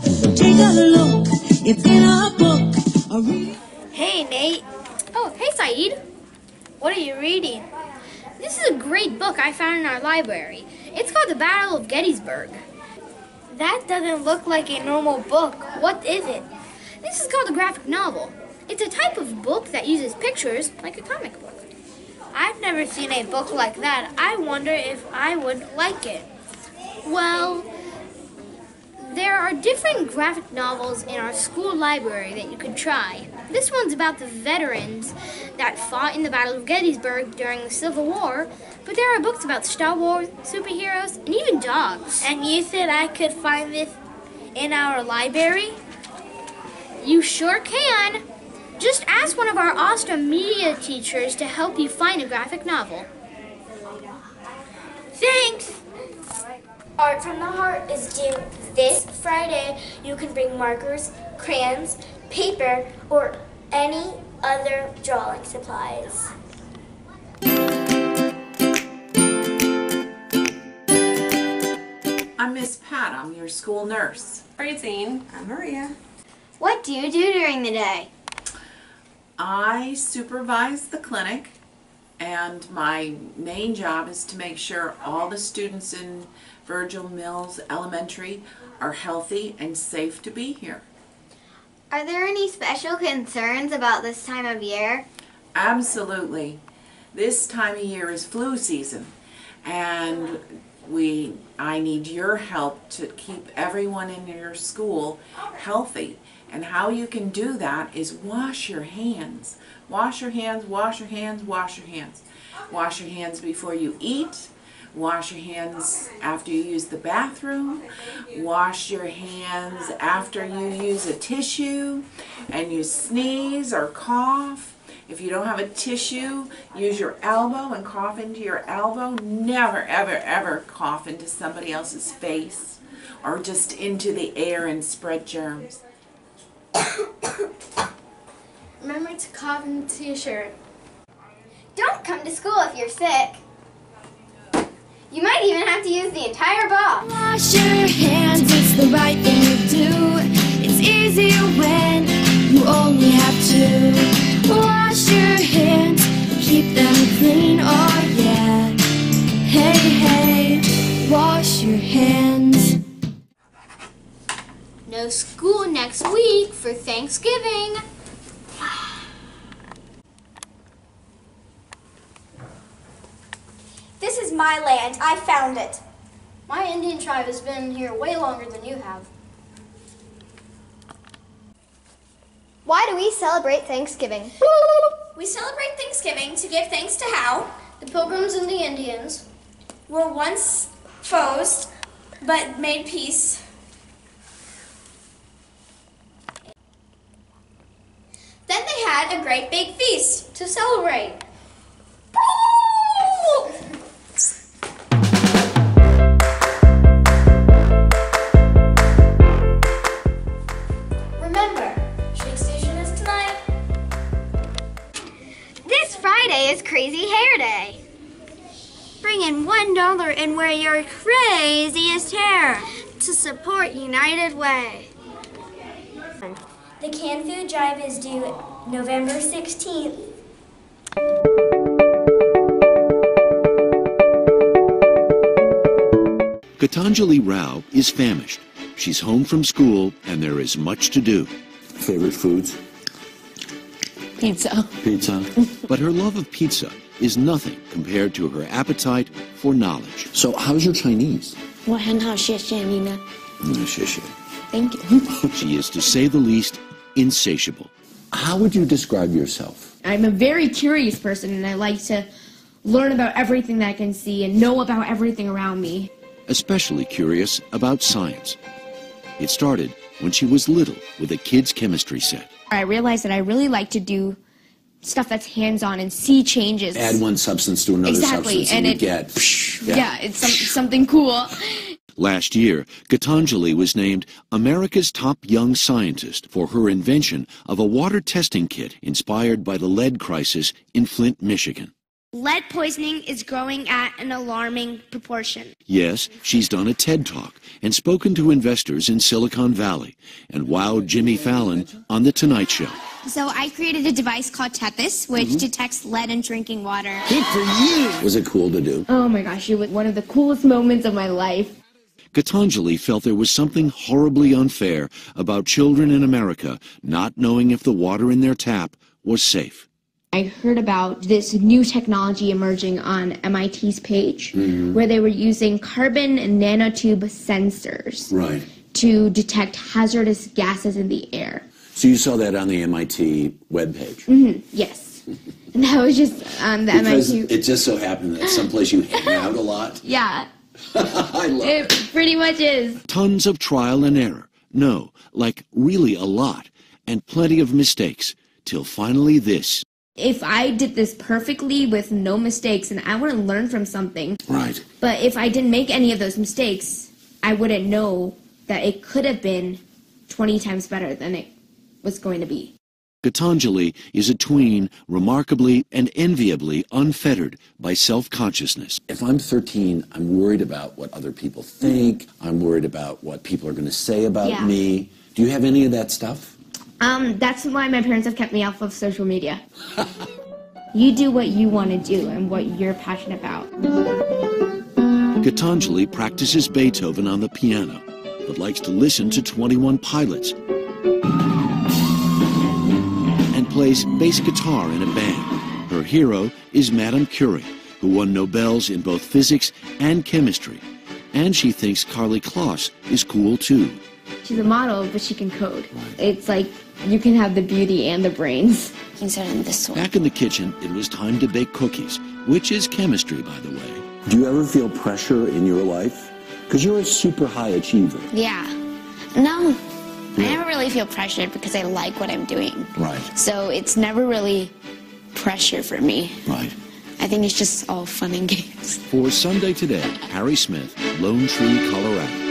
So take a look, it's in our book. Hey, Nate. Oh, hey, Saeed. What are you reading? This is a great book I found in our library. It's called The Battle of Gettysburg. That doesn't look like a normal book. What is it? This is called a graphic novel. It's a type of book that uses pictures like a comic book. I've never seen a book like that. I wonder if I would like it. Well, there are different graphic novels in our school library that you could try. This one's about the veterans that fought in the Battle of Gettysburg during the Civil War, but there are books about Star Wars, superheroes, and even dogs. And you said I could find this in our library? You sure can. Just ask one of our awesome media teachers to help you find a graphic novel. Thanks! Art from the Heart is due this Friday. You can bring markers, crayons, paper, or any other drawing supplies. I'm Miss Pat. I'm your school nurse. Francine. I'm Maria. What do you do during the day? I supervise the clinic, and my main job is to make sure all the students in Virgil Mills Elementary are healthy and safe to be here. Are there any special concerns about this time of year? Absolutely. This time of year is flu season, and I need your help to keep everyone in your school healthy. And how you can do that is wash your hands. Wash your hands, wash your hands, wash your hands. Wash your hands before you eat. Wash your hands after you use the bathroom. Wash your hands after you use a tissue and you sneeze or cough. If you don't have a tissue, use your elbow and cough into your elbow. Never, ever, ever cough into somebody else's face or just into the air and spread germs. Remember to cough into your shirt. Don't come to school if you're sick. You might even have to use the entire box. Wash your hands, it's the right thing to do. It's easier when you only have to. Wash your hands, keep them clean, oh yeah. Hey, hey, wash your hands. No school next week for Thanksgiving. This is my land. I found it. My Indian tribe has been here way longer than you have. Why do we celebrate Thanksgiving? We celebrate Thanksgiving to give thanks to how The Pilgrims and the Indians were once foes, but made peace. Then they had a great big feast to celebrate. Remember, Shake Station is tonight. This Friday is Crazy Hair Day. Bring in $1 and wear your craziest hair to support United Way. The canned food drive is due November 16th. Gitanjali Rao is famished. She's home from school and there is much to do. Favorite foods? Pizza. Pizza. But her love of pizza is nothing compared to her appetite for knowledge. So how's your Chinese? 我很好，谢谢你呢。谢谢. Thank you. She is, to say the least, insatiable. How would you describe yourself? I'm a very curious person, and I like to learn about everything that I can see and know about everything around me. Especially curious about science. It started when she was little with a kid's chemistry set. I realized that I really like to do stuff that's hands-on and see changes. Add one substance to another substance and you get... Yeah, it's something cool. Last year, Gitanjali was named America's top young scientist for her invention of a water testing kit inspired by the lead crisis in Flint, Michigan. Lead poisoning is growing at an alarming proportion. Yes, she's done a TED Talk and spoken to investors in Silicon Valley and wowed Jimmy Fallon on The Tonight Show. So I created a device called Tethys, which detects lead in drinking water. Good for you! Was it cool to do? Oh my gosh, it was one of the coolest moments of my life. Gitanjali felt there was something horribly unfair about children in America not knowing if the water in their tap was safe. I heard about this new technology emerging on MIT's page where they were using carbon and nanotube sensors to detect hazardous gases in the air. So you saw that on the MIT webpage? Yes. And that was just on the because MIT. It just so happened that someplace you hang out a lot? Yeah. I love it. It pretty much is. Tons of trial and error. No, like really a lot. And plenty of mistakes. Till finally this. If I did this perfectly with no mistakes, and I want to learn from something. Right. But if I didn't make any of those mistakes, I wouldn't know that it could have been 20 times better than it was going to be. Gitanjali is a tween, remarkably and enviably unfettered by self-consciousness. If I'm 13, I'm worried about what other people think. I'm worried about what people are going to say about me. Do you have any of that stuff? That's why my parents have kept me off of social media. You do what you want to do and what you're passionate about. Gitanjali practices Beethoven on the piano, but likes to listen to 21 Pilots and plays bass guitar in a band. Her hero is Madame Curie, who won Nobels in both physics and chemistry. And she thinks Carly Kloss is cool too. She's a model, but she can code. It's like you can have the beauty and the brains. Back in the kitchen, it was time to bake cookies, which is chemistry, by the way. Do you ever feel pressure in your life? Because you're a super high achiever. Yeah. No, I never really feel pressured because I like what I'm doing. Right. So it's never really pressure for me. Right. I think it's just all fun and games. For Sunday Today, Harry Smith, Lone Tree, Colorado.